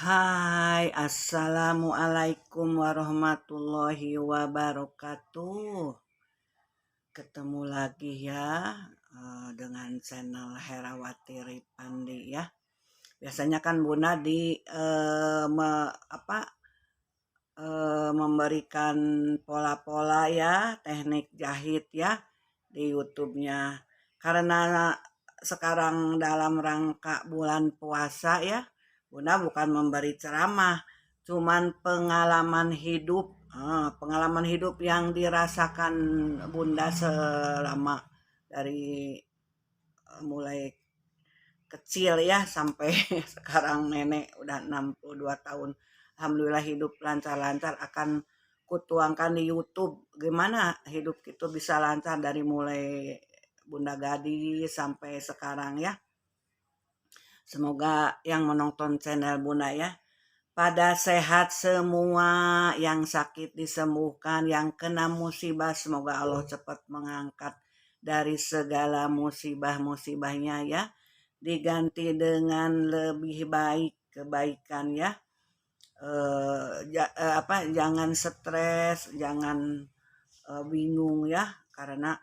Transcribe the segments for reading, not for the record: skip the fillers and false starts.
Hai, assalamualaikum warahmatullahi wabarakatuh. Ketemu lagi ya dengan channel Herawati Ripandi ya. Biasanya kan Bunda memberikan pola-pola ya, teknik jahit ya di YouTube-nya. Karena sekarang dalam rangka bulan puasa ya, Bunda bukan memberi ceramah, cuman pengalaman hidup yang dirasakan Bunda selama dari mulai kecil ya sampai sekarang nenek udah 62 tahun. Alhamdulillah hidup lancar-lancar, akan kutuangkan di YouTube gimana hidup itu bisa lancar dari mulai Bunda Gadis sampai sekarang ya. Semoga yang menonton channel Bunda ya pada sehat semua, yang sakit disembuhkan, yang kena musibah semoga Allah cepat mengangkat dari segala musibah-musibahnya ya, diganti dengan lebih baik kebaikan ya. Jangan stres, jangan bingung ya, karena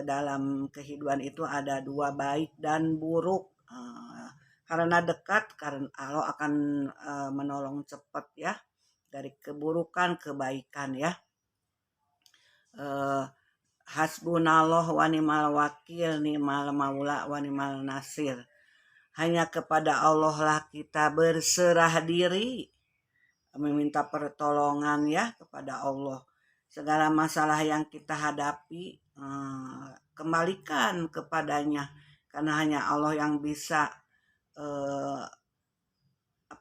dalam kehidupan itu ada dua, baik dan buruk. Karena dekat, karena Allah akan menolong cepat ya dari keburukan kebaikan ya. Hasbunallah wa ni'mal wakil, ni'mal maula wa ni'mal nasir. Hanya kepada Allah lah kita berserah diri, meminta pertolongan ya kepada Allah. Segala masalah yang kita hadapi kembalikan kepadanya, karena hanya Allah yang bisa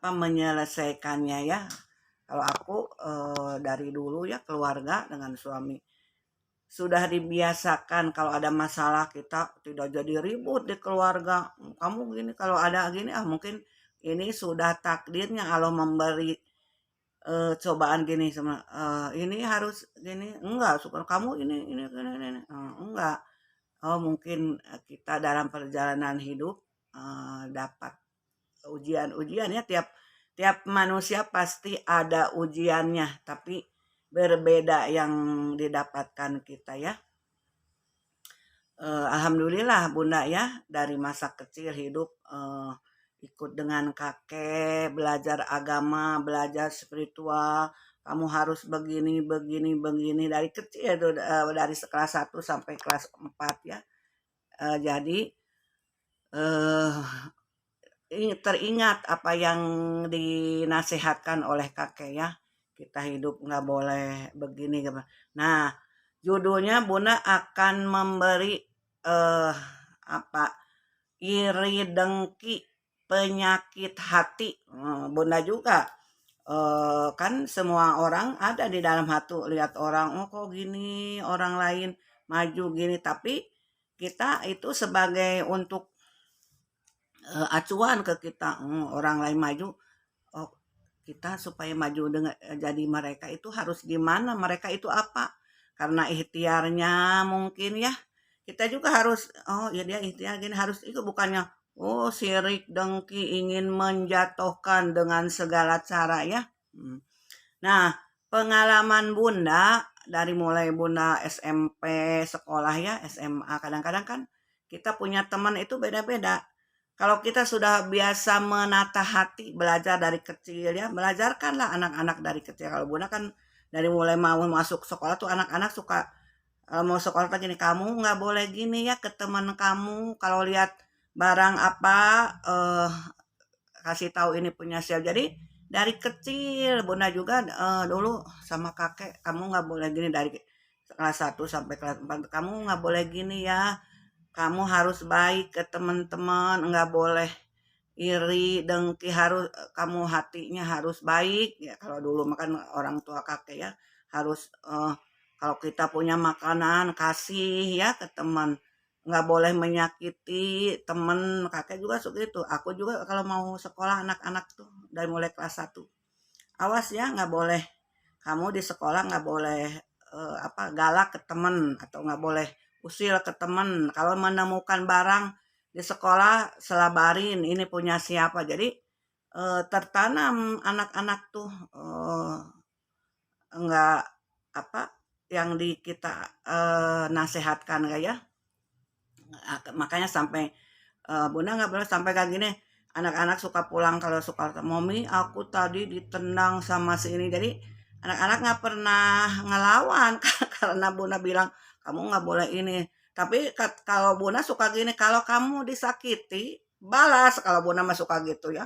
menyelesaikannya ya. Kalau aku dari dulu ya, keluarga dengan suami sudah dibiasakan kalau ada masalah kita tidak jadi ribut di keluarga. Kamu gini, kalau ada gini mungkin ini sudah takdirnya Allah memberi cobaan gini sama ini harus gini, enggak suka kamu ini. Enggak. Oh mungkin kita dalam perjalanan hidup dapat ujian-ujian ya, tiap manusia pasti ada ujiannya, tapi berbeda yang didapatkan kita ya. Alhamdulillah Bunda ya, dari masa kecil hidup ikut dengan kakek, belajar agama, belajar spiritual. Kamu harus begini begini begini dari kecil itu, dari kelas 1 sampai kelas 4 ya. Jadi teringat apa yang dinasehatkan oleh kakek ya. Kita hidup nggak boleh begini. Nah, judulnya Bunda akan memberi eh apa iri dengki penyakit hati. Bunda juga kan semua orang ada di dalam hati, lihat orang oh kok gini, orang lain maju gini, tapi kita itu sebagai untuk acuan ke kita, orang lain maju, oh kita supaya maju dengan jadi mereka itu harus gimana, mereka itu apa, karena ikhtiarnya mungkin ya, kita juga harus oh ya dia ikhtiar gini harus itu, bukannya oh sirik dengki ingin menjatuhkan dengan segala cara ya. Nah, pengalaman Bunda dari mulai Bunda SMP sekolah ya, SMA kadang-kadang kan kita punya teman itu beda-beda. Kalau kita sudah biasa menata hati, belajar dari kecil ya, belajarkanlah anak-anak dari kecil. Kalau Bunda kan dari mulai mau masuk sekolah tuh anak-anak suka mau sekolah tuh gini, kamu nggak boleh gini ya ke teman kamu. Kalau lihat barang apa kasih tahu ini punya siapa. Jadi dari kecil Bunda juga dulu sama kakek, kamu nggak boleh gini dari kelas 1 sampai kelas 4, kamu nggak boleh gini ya, kamu harus baik ke teman-teman, nggak boleh iri dengki, harus kamu hatinya harus baik ya. Kalau dulu makan orang tua kakek ya, harus kalau kita punya makanan kasih ya ke teman, nggak boleh menyakiti teman. Kakek juga suka itu, aku juga kalau mau sekolah anak-anak tuh dari mulai kelas 1, awas ya, nggak boleh kamu di sekolah nggak boleh galak ke teman, atau nggak boleh usil ke teman. Kalau menemukan barang di sekolah selabarin ini punya siapa. Jadi tertanam anak-anak tuh, enggak apa, yang di kita, nasehatkan ya. Makanya sampai, Bunda nggak boleh sampai kayak gini, anak-anak suka pulang kalau suka, "Mommy aku tadi ditendang sama si ini." Jadi anak-anak nggak pernah ngelawan karena Bunda bilang, "Kamu nggak boleh ini." Tapi kalau Bunda suka gini, "Kalau kamu disakiti, balas." Kalau Bunda mah suka gitu ya.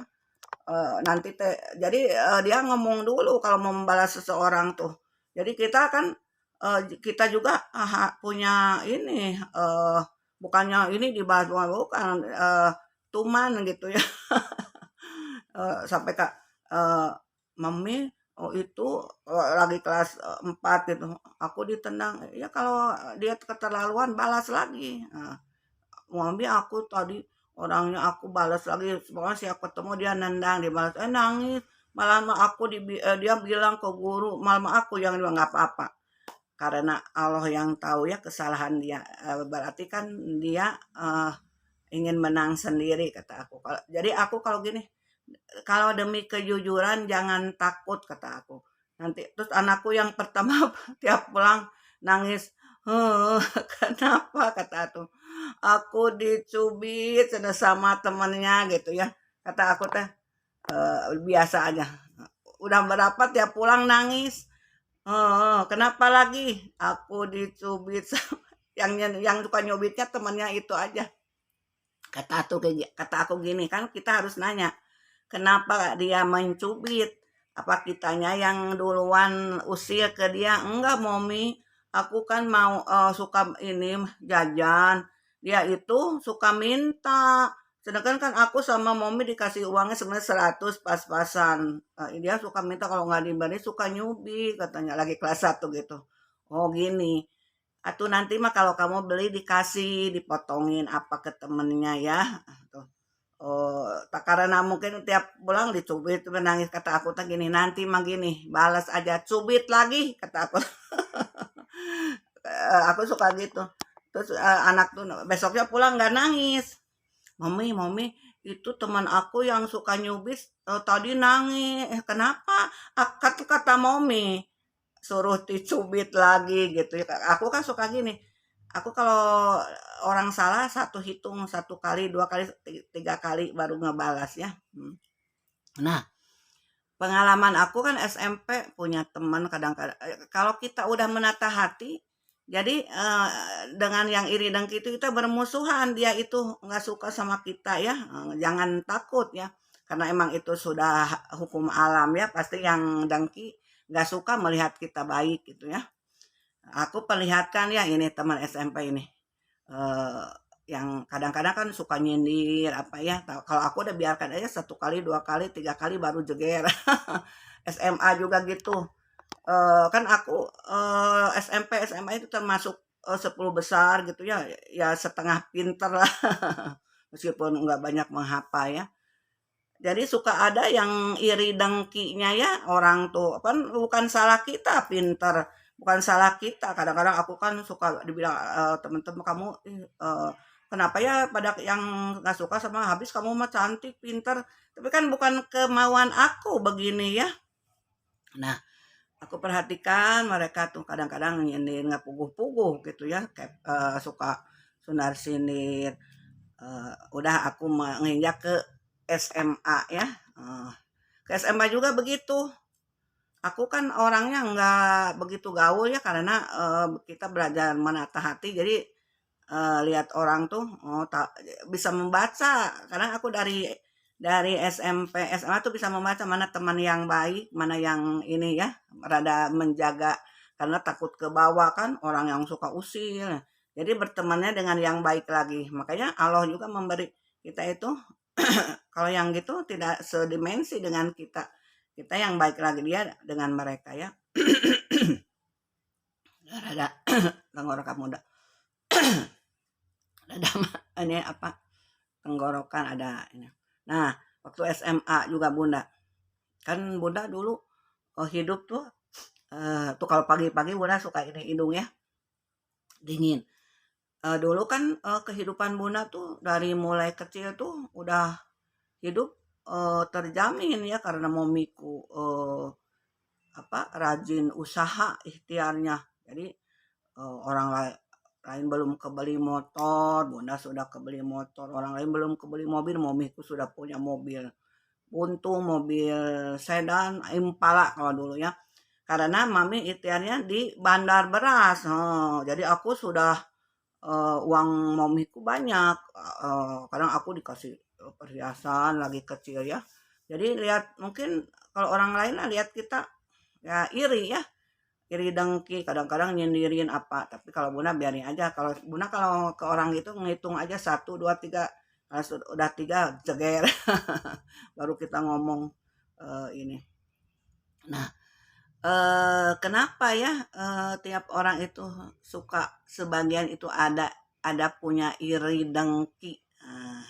Nanti teh jadi, dia ngomong dulu kalau mau membalas seseorang tuh. Jadi kita kan, kita juga, punya ini, bukannya ini dibalas bukan, tuman gitu ya. Sampai Kak, eee, "Mami, oh itu," lagi kelas, 4 gitu, "aku ditendang." Ya kalau dia keterlaluan balas lagi, "Mami aku tadi orangnya aku balas lagi, pokoknya siap ketemu dia nendang, dia balas, nangis, malah mah aku dia bilang ke guru, malah aku yang bilang, nggak apa-apa. Karena Allah yang tahu ya kesalahan dia, berarti kan dia, ingin menang sendiri kata aku. Jadi aku kalau gini, kalau demi kejujuran jangan takut kata aku. Nanti terus anakku yang pertama tiap pulang nangis, kenapa kata aku dicubit sama temennya gitu ya. Kata aku teh, biasa aja. Udah berapa tiap pulang nangis. Kenapa lagi? Aku dicubit yang suka nyubitnya temennya itu aja. Kata aku gini, kan kita harus nanya, kenapa dia mencubit? Apa kitanya yang duluan usil ke dia? Enggak, Momi. Aku kan mau suka ini jajan. Dia itu suka minta. Sedangkan kan aku sama Momi dikasih uangnya sebenarnya 100 pas-pasan. Dia suka minta kalau nggak diberi suka nyubi katanya lagi kelas 1 gitu. Oh gini. Atau nanti mah kalau kamu beli dikasih, dipotongin apa ke temennya ya. Tuh. Oh, tak karena mungkin tiap pulang dicubit, nangis kata aku tak gini, nanti mah gini, balas aja, cubit lagi kata aku. Aku suka gitu. Terus anak tuh besoknya pulang nggak nangis. Mami, mami, itu teman aku yang suka nyubit tadi nangis. Kenapa? Kata mami suruh dicubit lagi gitu ya. Aku kan suka gini. Aku kalau orang salah satu hitung satu kali, dua kali, tiga kali baru ngebalas ya. Nah, pengalaman aku kan SMP punya teman kadang-kadang kalau kita udah menata hati, jadi dengan yang iri dengki itu kita bermusuhan, dia itu nggak suka sama kita ya, jangan takut ya, karena emang itu sudah hukum alam ya, pasti yang dengki nggak suka melihat kita baik gitu ya. Aku perlihatkan ya ini teman SMP ini, eee, yang kadang-kadang kan suka nyindir apa ya, kalau aku udah biarkan aja satu kali, 2 kali, 3 kali baru jeger. SMA juga gitu, kan aku, SMP, SMA itu termasuk, 10 besar gitu ya, ya setengah pinter lah, meskipun nggak banyak menghafal ya. Jadi suka ada yang iri dengkinya ya, orang tuh kan bukan salah kita pinter, bukan salah kita. Kadang-kadang aku kan suka dibilang teman-teman kamu, kenapa ya pada yang nggak suka sama habis kamu mah cantik, pinter. Tapi kan bukan kemauan aku begini ya. Nah, aku perhatikan mereka tuh kadang-kadang nyindir nggak puguh-puguh gitu ya, kayak suka sundar sindir. Udah aku menginjak ke SMA ya. Eh, ke SMA juga begitu. Aku kan orangnya nggak begitu gaul ya karena kita belajar menata hati. Jadi lihat orang tuh bisa membaca. Karena aku dari SMP, SMA tuh bisa membaca mana teman yang baik, mana yang ini ya, rada menjaga karena takut ke bawah kan orang yang suka usil. Jadi bertemannya dengan yang baik lagi. Makanya Allah juga memberi kita itu kalau yang gitu tidak sedimensi dengan kita. Kita yang baik lagi dia dengan mereka ya. Rada tenggorokan muda. Rada ini apa? Tenggorokan ada ini. Nah, waktu SMA juga Bunda. Kan Bunda dulu hidup tuh kalau pagi-pagi Bunda suka ini hidung ya, dingin. Dulu kan kehidupan Bunda tuh dari mulai kecil tuh udah hidup terjamin ya karena momiku rajin usaha ikhtiarnya. Jadi orang lain belum kebeli motor, Bunda sudah kebeli motor. Orang lain belum kebeli mobil, momiku sudah punya mobil. Untung mobil sedan Impala kalau dulu ya. Karena mami ikhtiarnya di bandar beras. Jadi aku sudah uang mamiku banyak. Kadang aku dikasih perhiasan lagi kecil ya. Jadi lihat mungkin kalau orang lain lah lihat kita ya iri ya, iri dengki kadang-kadang nyindirin apa. Tapi kalau Bunda biarin aja. Kalau Bunda kalau ke orang itu ngitung aja satu dua tiga. Kalau udah tiga jeger baru kita ngomong ini. Nah, kenapa ya tiap orang itu suka sebagian itu ada punya iri dengki. Nah,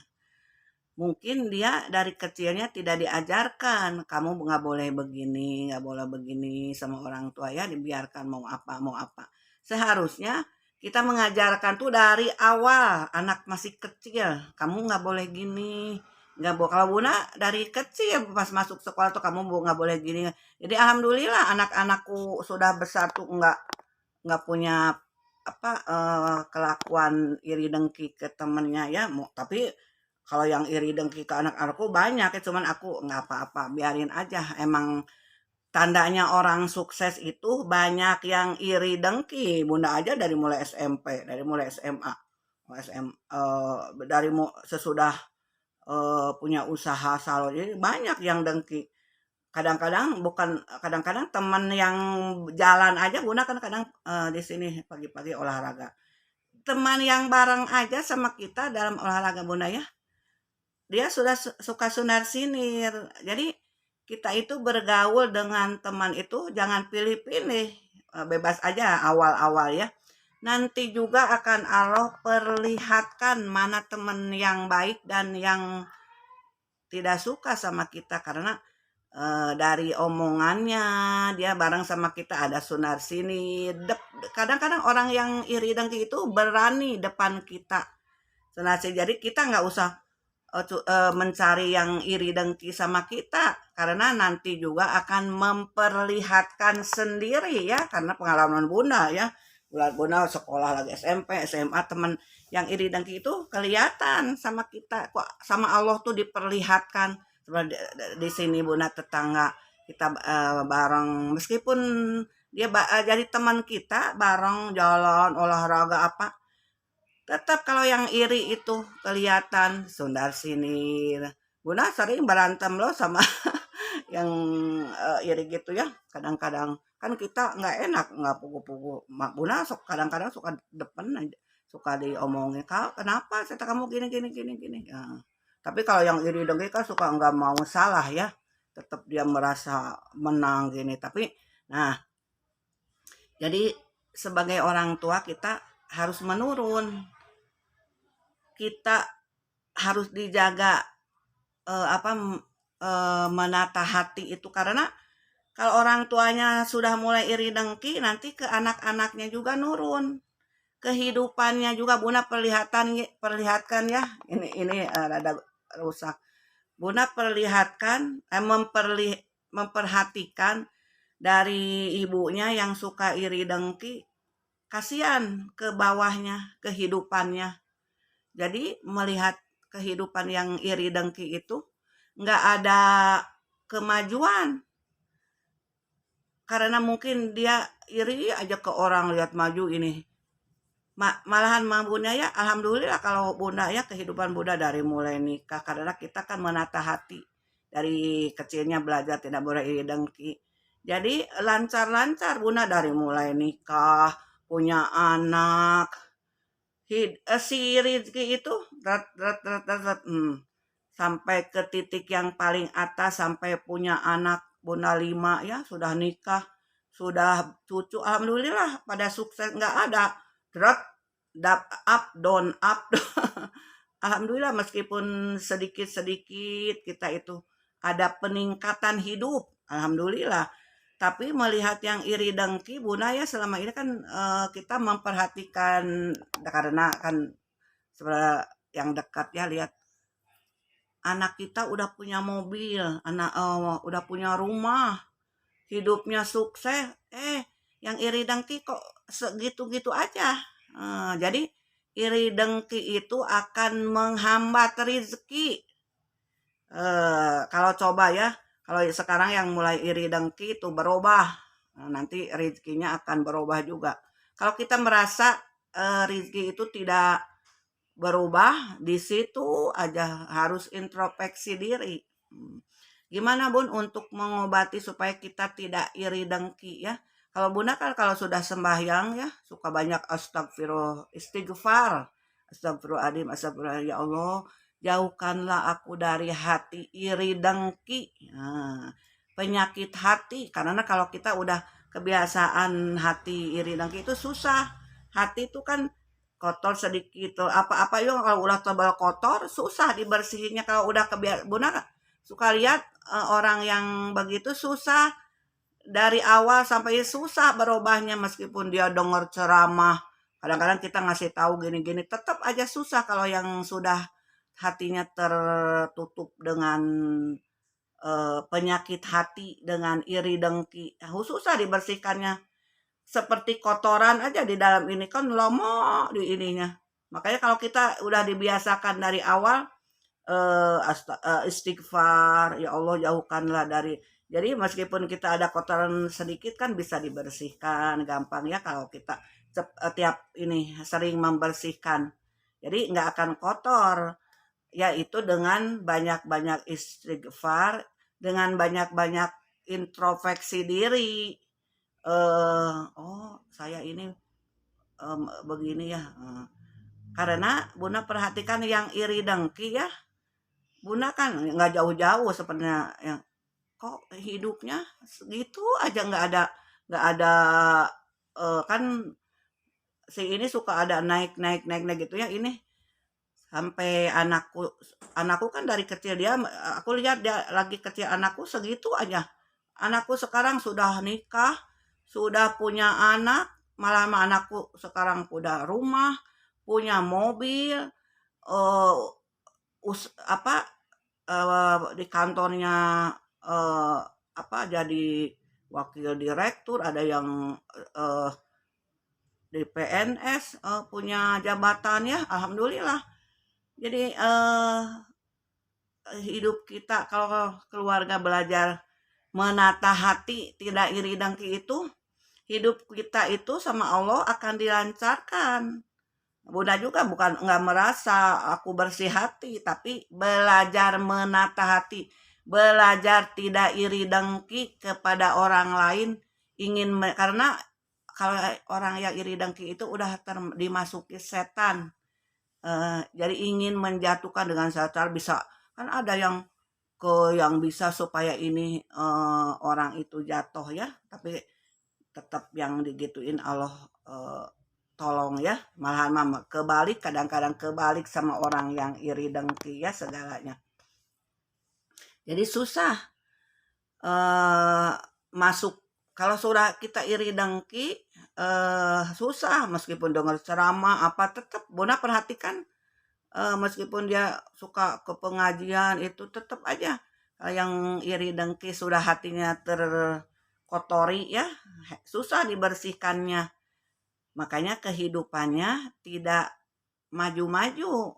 mungkin dia dari kecilnya tidak diajarkan, kamu nggak boleh begini, nggak boleh begini sama orang tua ya, dibiarkan mau apa mau apa. Seharusnya kita mengajarkan tuh dari awal, anak masih kecil, kamu nggak boleh gini, nggak boleh. Kalau Bunda dari kecil pas masuk sekolah tuh kamu nggak boleh gini. Jadi alhamdulillah anak-anakku sudah besar tuh nggak punya kelakuan iri dengki ke temennya ya. Tapi kalau yang iri dengki ke anak-anakku banyak ya, cuman aku nggak apa-apa, biarin aja. Emang tandanya orang sukses itu banyak yang iri dengki. Bunda aja dari mulai SMP, dari mulai SMA, dari sesudah punya usaha salon, jadi banyak yang dengki. Kadang-kadang teman yang jalan aja Bunda kan kadang di sini pagi-pagi olahraga. Teman yang bareng aja sama kita dalam olahraga Bunda ya, dia sudah suka sunar sinir. Jadi kita itu bergaul dengan teman itu jangan pilih-pilih, bebas aja awal-awal ya. Nanti juga akan Allah perlihatkan mana teman yang baik dan yang tidak suka sama kita karena dari omongannya dia bareng sama kita ada sunar sini. Kadang-kadang orang yang iri dengki itu berani depan kita. Sunar sini. Jadi kita nggak usah mencari yang iri dengki sama kita karena nanti juga akan memperlihatkan sendiri ya karena pengalaman Bunda ya. Bunda sekolah lagi SMP, SMA teman yang iri dengki itu kelihatan sama kita kok sama Allah tuh diperlihatkan seperti di sini Bunda tetangga kita bareng meskipun dia jadi teman kita bareng jalan olahraga apa tetap kalau yang iri itu kelihatan sundar sinir. Bunda sering berantem loh sama yang iri gitu ya. Kadang-kadang kan kita nggak enak nggak pugu-pugu. Bunda kadang-kadang suka depan aja, suka diomongin kau kenapa kata kamu gini gini gini gini. Ya. Tapi kalau yang iri dengki kan suka nggak mau salah ya. Tetap dia merasa menang gini. Tapi nah jadi sebagai orang tua kita harus menurun, kita harus dijaga menata hati itu karena kalau orang tuanya sudah mulai iri dengki nanti ke anak-anaknya juga nurun kehidupannya juga Bunda perlihatkan ya ini rada rusak Bunda perlihatkan memperhatikan dari ibunya yang suka iri dengki kasihan ke bawahnya kehidupannya. Jadi melihat kehidupan yang iri dengki itu nggak ada kemajuan. Karena mungkin dia iri aja ke orang lihat maju ini. Malahan Bunda ya, alhamdulillah kalau Bunda ya kehidupan Bunda dari mulai nikah. Karena kita kan menata hati. Dari kecilnya belajar tidak boleh iri dengki. Jadi lancar-lancar Bunda dari mulai nikah, punya anak, si Rizky itu sampai ke titik yang paling atas sampai punya anak Bunda 5 ya sudah nikah sudah cucu alhamdulillah pada sukses nggak ada drat up down up alhamdulillah meskipun sedikit-sedikit kita itu ada peningkatan hidup alhamdulillah tapi melihat yang iri dengki Bunda ya selama ini kan kita memperhatikan karena kan sebenarnya yang dekat ya lihat anak kita udah punya mobil, udah punya rumah, hidupnya sukses, yang iri dengki kok segitu-gitu aja. Jadi iri dengki itu akan menghambat rezeki. Kalau coba ya, kalau sekarang yang mulai iri dengki itu berubah, nanti rezekinya akan berubah juga. Kalau kita merasa rezeki itu tidak berubah, di situ aja harus introspeksi diri. Gimana Bun untuk mengobati supaya kita tidak iri dengki ya? Kalau Bunda kan kalau sudah sembahyang ya, suka banyak istighfar. Astagfirullahaladzim, astagfirullah ya Allah, jauhkanlah aku dari hati iri dengki. Nah, penyakit hati karena kalau kita udah kebiasaan hati iri dengki itu susah. Hati itu kan kotor sedikit apa-apa yuk kalau udah tebal kotor susah dibersihinnya kalau udah kebiasaan. Bunda suka lihat orang yang begitu susah dari awal sampai susah berubahnya meskipun dia dengar ceramah. Kadang-kadang kita ngasih tahu gini-gini tetap aja susah kalau yang sudah hatinya tertutup dengan penyakit hati dengan iri dengki. Susah dibersihkannya. Seperti kotoran aja di dalam ini kan lama di ininya. Makanya kalau kita udah dibiasakan dari awal istighfar, ya Allah jauhkanlah dari. Jadi meskipun kita ada kotoran sedikit kan bisa dibersihkan gampang ya kalau kita tiap ini sering membersihkan. Jadi nggak akan kotor, yaitu dengan banyak-banyak istighfar, dengan banyak-banyak introspeksi diri. Oh saya ini begini ya. Karena Bunda perhatikan yang iri dengki ya, Bunda kan nggak jauh-jauh sebenarnya yang kok hidupnya segitu aja nggak ada kan si ini suka ada naik naik naik naik gitu ya ini sampai anakku kan dari kecil dia aku lihat dia lagi kecil anakku segitu aja anakku sekarang sudah nikah sudah punya anak malah anakku sekarang udah rumah punya mobil eh apa di kantornya eh, apa jadi wakil direktur, ada yang eh, di PNS punya jabatan ya, alhamdulillah. Jadi hidup kita kalau keluarga belajar menata hati, tidak iri dengki itu, hidup kita itu sama Allah akan dilancarkan. Bunda juga bukan nggak merasa aku bersih hati, tapi belajar menata hati, belajar tidak iri dengki kepada orang lain, karena kalau orang yang iri dengki itu udah dimasuki setan, jadi ingin menjatuhkan dengan cara bisa kan ada yang bisa supaya ini orang itu jatuh ya, tapi tetap yang digituin Allah tolong ya malahan mama kebalik kadang-kadang kebalik sama orang yang iri dengki ya segalanya jadi susah masuk kalau sudah kita iri dengki susah meskipun dengar ceramah apa tetap Bona perhatikan meskipun dia suka ke pengajian itu tetap aja yang iri dengki sudah hatinya terkotori ya susah dibersihkannya. Makanya kehidupannya tidak maju-maju.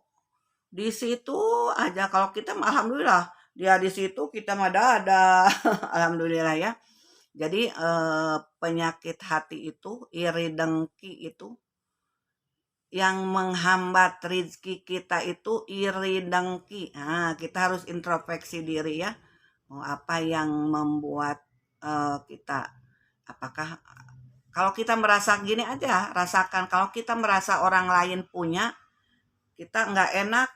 Di situ aja kalau kita alhamdulillah dia di situ kita mah ada alhamdulillah ya. Jadi penyakit hati itu, iri dengki itu yang menghambat rezeki kita itu iri dengki. Nah, kita harus introspeksi diri ya. Apa yang membuat kita apakah kalau kita merasa gini aja, rasakan kalau kita merasa orang lain punya, kita nggak enak,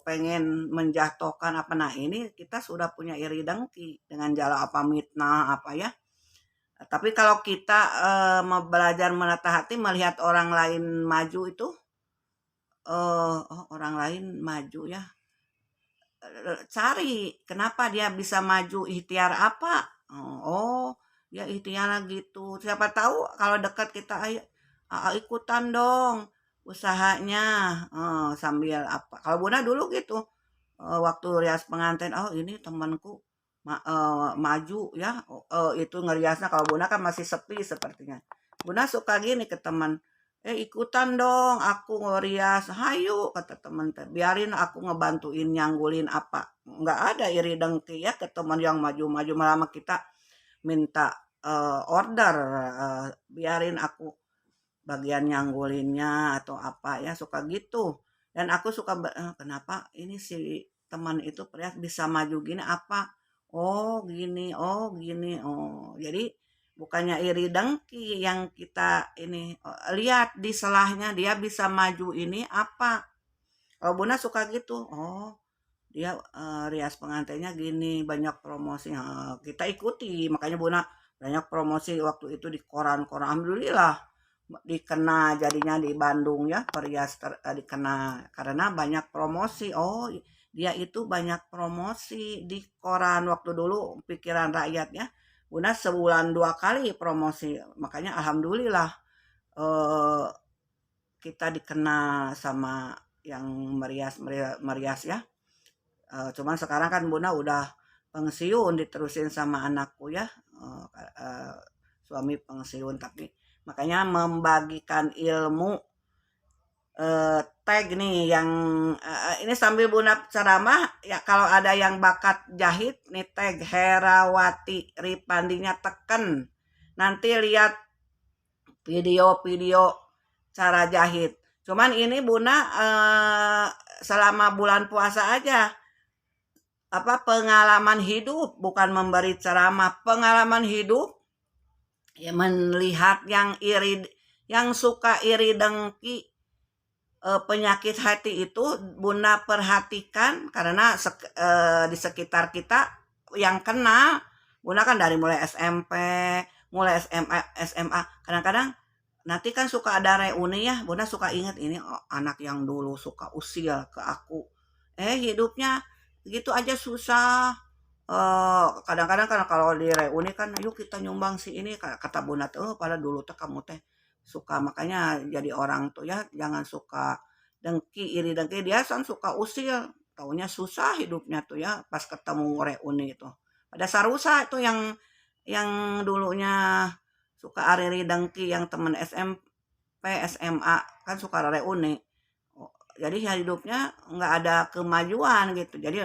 pengen menjatuhkan apa. Nah ini kita sudah punya iri dengki dengan jalan apa mitnah apa ya. Tapi kalau kita mau belajar menata hati, melihat orang lain maju itu, oh orang lain maju ya, cari kenapa dia bisa maju, ikhtiar apa. Oh dia ikhtiar gitu siapa tahu kalau dekat kita ayo ikutan dong usahanya sambil apa kalau Bunda dulu gitu waktu rias pengantin, oh ini temanku maju ya, itu ngeriasnya. Kalau Bunda kan masih sepi sepertinya. Bunda suka gini ke teman, ikutan dong aku ngerias, hayu kata teman teh, biarin aku ngebantuin nyanggulin apa. Nggak ada iri dengki ya ke teman yang maju-maju, malah sama kita minta order, biarin aku bagian nyanggulinnya atau apa ya, suka gitu. Dan aku suka kenapa ini si teman itu Prias bisa maju gini apa? Oh gini, oh gini, oh. Jadi bukannya iri dengki yang kita ini lihat di selahnya dia bisa maju ini apa? Kalau Bunda suka gitu. Oh, dia rias pengantinnya gini, banyak promosi. Kita ikuti, makanya Bunda banyak promosi waktu itu di koran-koran. Alhamdulillah dikena jadinya di Bandung ya, perias dikena karena banyak promosi. Oh, dia itu banyak promosi di koran waktu dulu pikiran rakyatnya. Bunda sebulan 2 kali promosi. Makanya alhamdulillah eh, kita dikena sama yang merias merias, merias ya. Cuman sekarang kan Bunda udah pensiun diterusin sama anakku ya. Eh, eh, Suami pensiun tapi makanya membagikan ilmu tag nih yang ini sambil Bunda ceramah ya, kalau ada yang bakat jahit nih tag Herawati Ripandinya teken, nanti lihat video-video cara jahit. Cuman ini Bunda selama bulan puasa aja, apa pengalaman hidup, bukan memberi ceramah, pengalaman hidup ya, melihat yang iri, yang suka iri dengki, penyakit hati itu Bunda perhatikan karena di sekitar kita yang kena. Bunda kan dari mulai SMP, mulai SMA, kadang-kadang nanti kan suka ada reuni ya, Bunda suka ingat ini, oh, anak yang dulu suka usil ke aku. Hidupnya gitu aja susah. Kadang-kadang kan kalau di reuni kan, yuk kita nyumbang si ini, kata Bunda tuh, oh pada dulu tuh kamu teh suka, makanya jadi orang tuh ya jangan suka dengki, iri dengki, dia kan suka usil, taunya susah hidupnya tuh ya pas ketemu reuni itu. Pada sarusa itu yang dulunya suka ariri dengki, yang temen SMP, SMA kan suka reuni. Oh, jadi ya hidupnya nggak ada kemajuan gitu. Jadi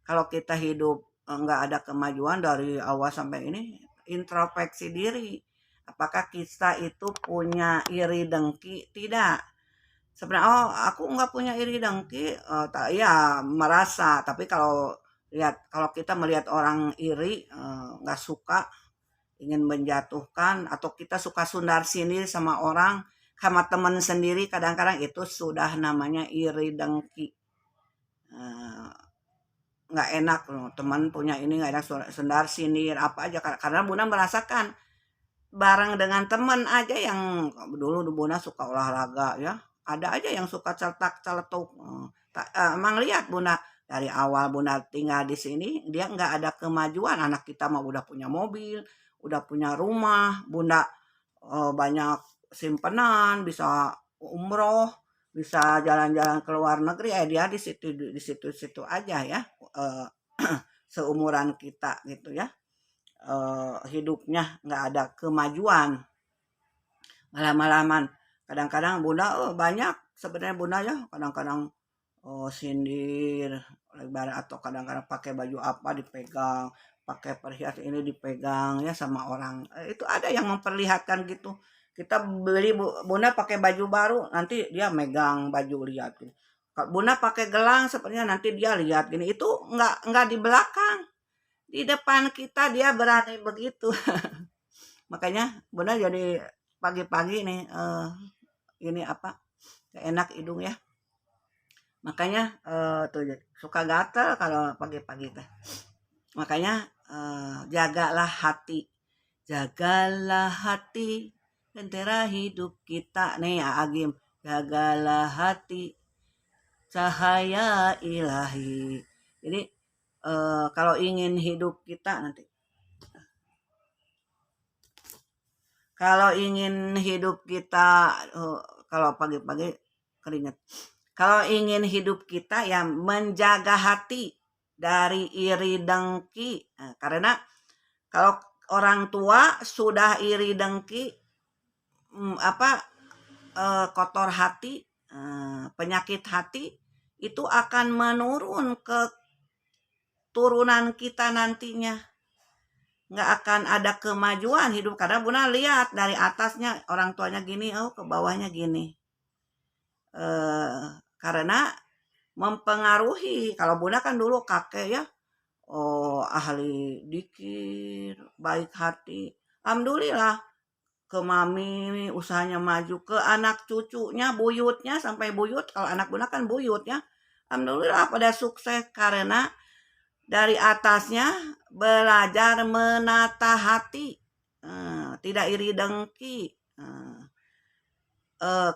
kalau kita hidup nggak ada kemajuan dari awal sampai ini, introspeksi diri. Apakah kita itu punya iri dengki? Tidak. Sebenarnya, oh aku nggak punya iri dengki, tak ya merasa. Tapi kalau kita melihat orang iri, nggak suka, ingin menjatuhkan, atau kita suka sundar sini sama orang, sama teman sendiri, kadang-kadang itu sudah namanya iri dengki. Eh, nggak enak loh, teman punya ini nggak enak, sundar sindir apa aja, karena Bunda merasakan bareng dengan teman aja yang dulu Bunda suka olahraga ya, ada aja yang suka cetak celetuk. Emang lihat Bunda dari awal Bunda tinggal di sini, dia nggak ada kemajuan. Anak kita mah udah punya mobil, udah punya rumah, Bunda banyak simpenan, bisa umroh, bisa jalan-jalan ke luar negeri. Dia di situ-situ aja ya, eh, seumuran kita gitu ya. Hidupnya nggak ada kemajuan, malam-malaman. Kadang-kadang Bunda banyak sebenarnya Bunda ya, kadang-kadang sindir lebar, atau kadang-kadang pakai baju apa dipegang, pakai perhiasan ini dipegang ya sama orang. Itu ada yang memperlihatkan gitu. Kita beli Bunda pakai baju baru, nanti dia megang baju, lihat gitu. Bunda pakai gelang sepertinya, nanti dia lihat gini. Itu nggak di belakang, di depan kita dia berani begitu. Makanya Bunda jadi pagi-pagi nih ini apa, enak hidung ya. Makanya tuh suka gatel kalau pagi-pagi teh. Makanya jagalah hati, jagalah hati, lentera hidup kita nih ya Agim. Jagalah hati, cahaya ilahi. Jadi kalau ingin hidup kita nanti, kalau ingin hidup kita, kalau pagi-pagi keringet. Kalau ingin hidup kita ya menjaga hati dari iri dengki. Nah, karena kalau orang tua sudah iri dengki, apa kotor hati, penyakit hati itu akan menurun ke turunan kita nantinya. Nggak akan ada kemajuan hidup karena Bunda lihat dari atasnya orang tuanya gini, oh ke bawahnya gini. Karena mempengaruhi. Kalau Bunda kan dulu kakek ya, oh ahli dikir, baik hati. Alhamdulillah ke mami usahanya maju, ke anak cucunya, buyutnya sampai buyut. Kalau anak Bunda kan buyutnya. Alhamdulillah pada sukses karena dari atasnya belajar menata hati, tidak iri dengki.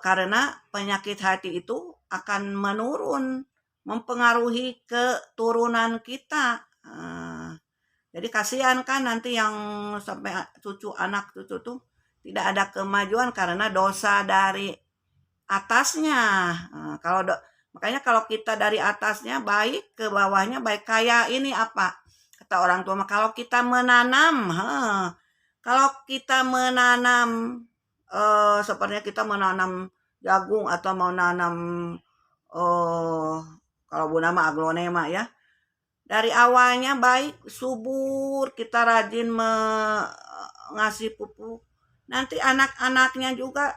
Karena penyakit hati itu akan menurun, mempengaruhi keturunan kita. Jadi kasihan kan nanti yang sampai cucu anak cucu tuh tidak ada kemajuan karena dosa dari atasnya. Kalau makanya kalau kita dari atasnya baik, ke bawahnya baik. Kayak ini apa? Kata orang tua, kalau kita menanam, kalau kita menanam sepertinya kita menanam jagung atau mau nanam kalau Bu nama aglonema ya. Dari awalnya baik, subur, kita rajin ngasih pupuk. Nanti anak-anaknya juga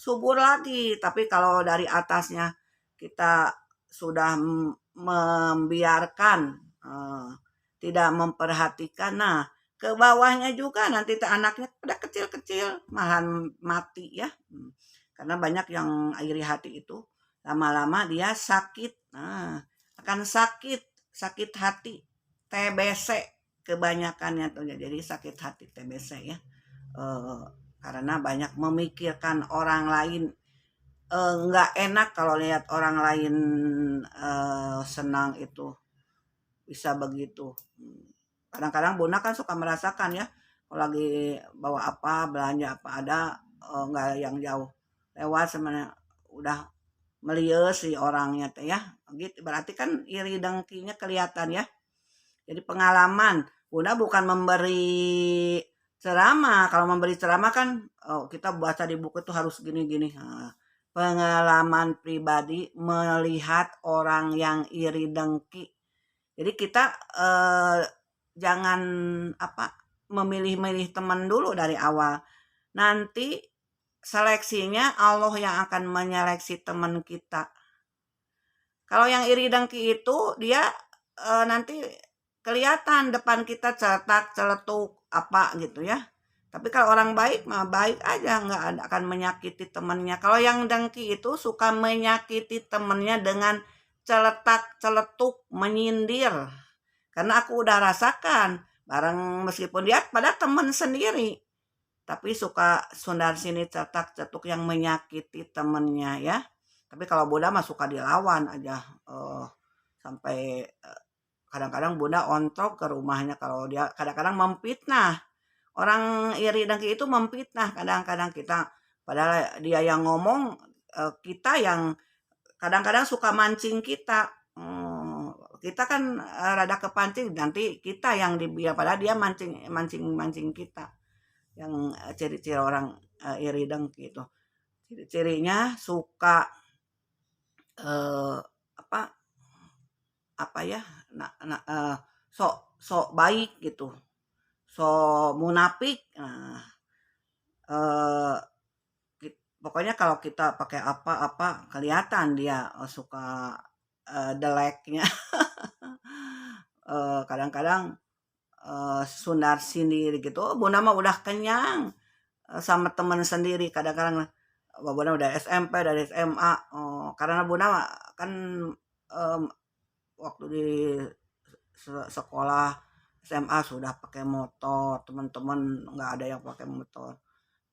subur lagi. Tapi kalau dari atasnya kita sudah membiarkan, tidak memperhatikan, nah ke bawahnya juga nanti anaknya udah kecil-kecil malahan mati ya. Karena banyak yang iri hati itu lama-lama dia sakit. Nah, akan sakit hati, TBC kebanyakannya tuh jadi sakit hati TBC ya. Eh, karena banyak memikirkan orang lain, nggak enak kalau lihat orang lain senang itu bisa begitu. Kadang-kadang Bunda kan suka merasakan ya kalau lagi bawa apa belanja apa ada nggak yang jauh lewat sebenarnya udah melius si orangnya teh ya gitu berarti kan iri dengkinya kelihatan ya. Jadi pengalaman Bunda bukan memberi ceramah. Kalau memberi ceramah kan kita baca di buku itu harus gini-gini. Nah, pengalaman pribadi melihat orang yang iri dengki. Jadi kita jangan apa memilih-milih teman dulu dari awal. Nanti seleksinya Allah yang akan menyeleksi teman kita. Kalau yang iri dengki itu dia nanti kelihatan depan kita cetak celetuk apa gitu ya. Tapi kalau orang baik mah baik aja nggak akan menyakiti temannya. Kalau yang dengki itu suka menyakiti temannya dengan celetak celetuk menyindir. Karena aku udah rasakan bareng meskipun dia pada teman sendiri tapi suka sundar sini cetak cetuk yang menyakiti temennya ya. Tapi kalau Bunda mah suka dilawan aja sampai kadang-kadang Bunda ontrok ke rumahnya kalau dia kadang-kadang memfitnah. Orang iri dengki itu memfitnah kadang-kadang kita padahal dia yang ngomong kita yang kadang-kadang suka mancing kita. Kita kan rada kepancing nanti kita yang dibiar padahal dia mancing kita yang ciri-ciri orang iri dengki itu ciri-cirinya suka apa apa ya sok sok baik gitu sok munafik nah, pokoknya kalau kita pakai apa-apa kelihatan dia suka deleknya kadang-kadang sundar sendiri gitu. Oh, Bunda mah udah kenyang sama teman sendiri kadang-kadang Bunda udah SMP dari SMA karena Bunda kan waktu di sekolah SMA sudah pakai motor teman-teman nggak ada yang pakai motor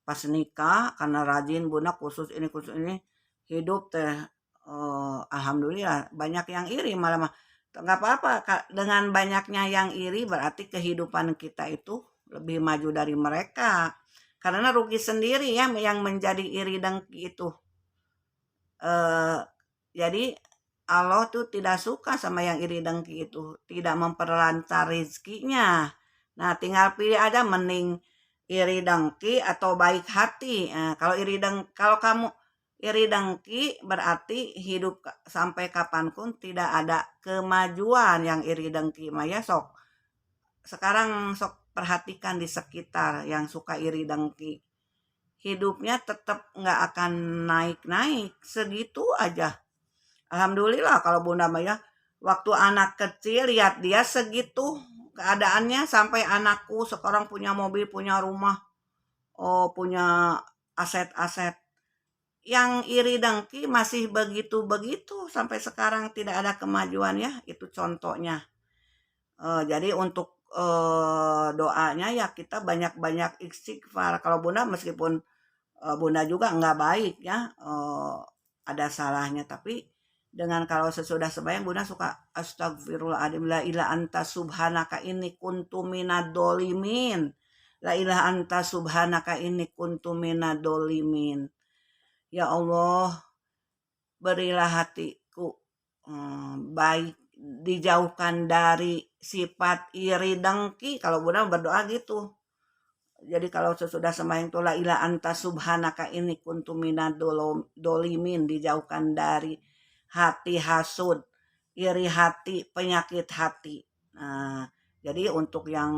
pas nikah karena rajin Bunda khusus ini hidup teh alhamdulillah banyak yang iri malah nggak apa-apa dengan banyaknya yang iri berarti kehidupan kita itu lebih maju dari mereka karena rugi sendiri ya yang menjadi iri dengki itu Jadi Allah tuh tidak suka sama yang iri dengki itu, tidak memperlancar rezekinya. Nah, tinggal pilih aja mending iri dengki atau baik hati. Nah, kalau kamu iri dengki berarti hidup sampai kapanpun tidak ada kemajuan. Yang iri dengki mah ya sok. Sekarang sok perhatikan di sekitar yang suka iri dengki. Hidupnya tetap nggak akan naik-naik, segitu aja. Alhamdulillah kalau Bunda mah ya, waktu anak kecil lihat dia segitu keadaannya sampai anakku sekarang punya mobil, punya rumah, oh punya aset-aset. Yang iri dengki masih begitu-begitu sampai sekarang tidak ada kemajuan ya, itu contohnya. Jadi untuk doanya ya kita banyak-banyak istighfar. Kalau Bunda meskipun Bunda juga nggak baik ya, ada salahnya. Tapi dengan kalau sesudah sembahyang Bunda suka astagfirullahaladzim la ilaha anta subhanaka inni kuntu minadz-dzalimin. La ilaha anta subhanaka inni kuntu minadz-dzalimin. Ya Allah, berilah hatiku baik, dijauhkan dari sifat iri dengki. Kalau Bunda berdoa gitu. Jadi kalau sesudah sembahyang tu la ilaha anta subhanaka ini kuntu minadz-dzalimin, dijauhkan dari hati hasud, iri hati, penyakit hati. Nah, jadi untuk yang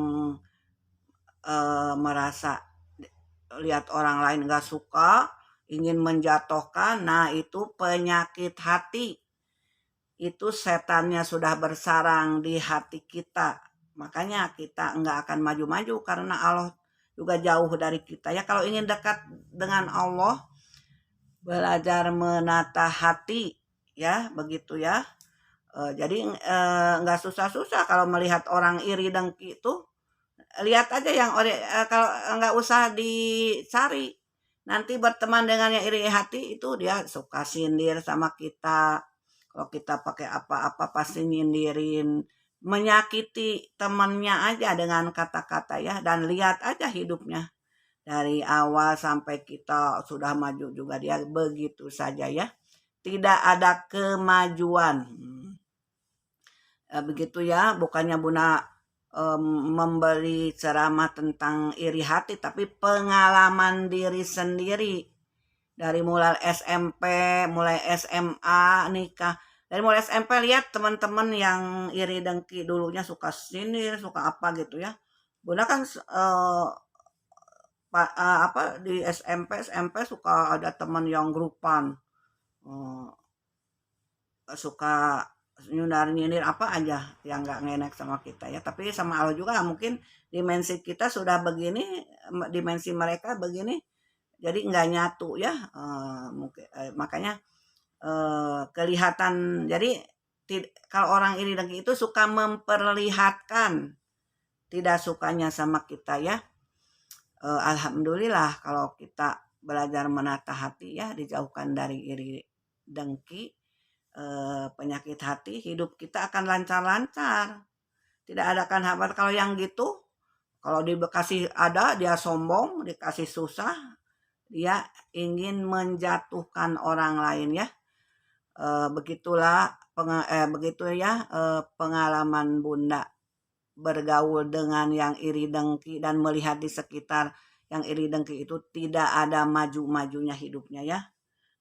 merasa lihat orang lain gak suka, ingin menjatuhkan, nah itu penyakit hati. Itu setannya sudah bersarang di hati kita. Makanya kita enggak akan maju-maju karena Allah juga jauh dari kita. Ya kalau ingin dekat dengan Allah, belajar menata hati ya, begitu ya. Jadi enggak susah-susah kalau melihat orang iri dengki itu, lihat aja yang kalau enggak usah dicari. Nanti berteman dengan yang iri hati itu dia suka sindir sama kita. Kalau kita pakai apa-apa pasti nyindirin, menyakiti temannya aja dengan kata-kata ya, dan lihat aja hidupnya dari awal sampai kita sudah maju juga dia begitu saja ya. Tidak ada kemajuan. Begitu ya, bukannya Bunda memberi ceramah tentang iri hati, tapi pengalaman diri sendiri dari mulai SMP, mulai SMA, nikah. Dari mulai SMP lihat teman-teman yang iri dengki dulunya suka sindir, suka apa gitu ya. Bunda kan apa di SMP suka ada teman yang grupan. eh, Suka nyindir apa aja yang nggak ngenek sama kita ya, tapi sama Allah juga mungkin dimensi kita sudah begini, dimensi mereka begini, jadi nggak nyatu ya. Mungkin makanya kelihatan. Jadi kalau orang iri dengki itu suka memperlihatkan tidak sukanya sama kita ya. Alhamdulillah kalau kita belajar menata hati ya, dijauhkan dari iri dengki, penyakit hati, hidup kita akan lancar-lancar. Tidak ada kan habat kalau yang gitu. Kalau dikasih ada dia sombong, dikasih susah, dia ingin menjatuhkan orang lain ya. Begitu ya pengalaman Bunda bergaul dengan yang iri dengki dan melihat di sekitar yang iri dengki itu tidak ada maju-majunya hidupnya ya.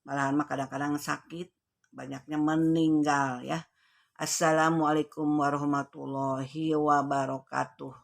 Malahan mah kadang-kadang sakit, banyaknya meninggal ya. Assalamualaikum warahmatullahi wabarakatuh.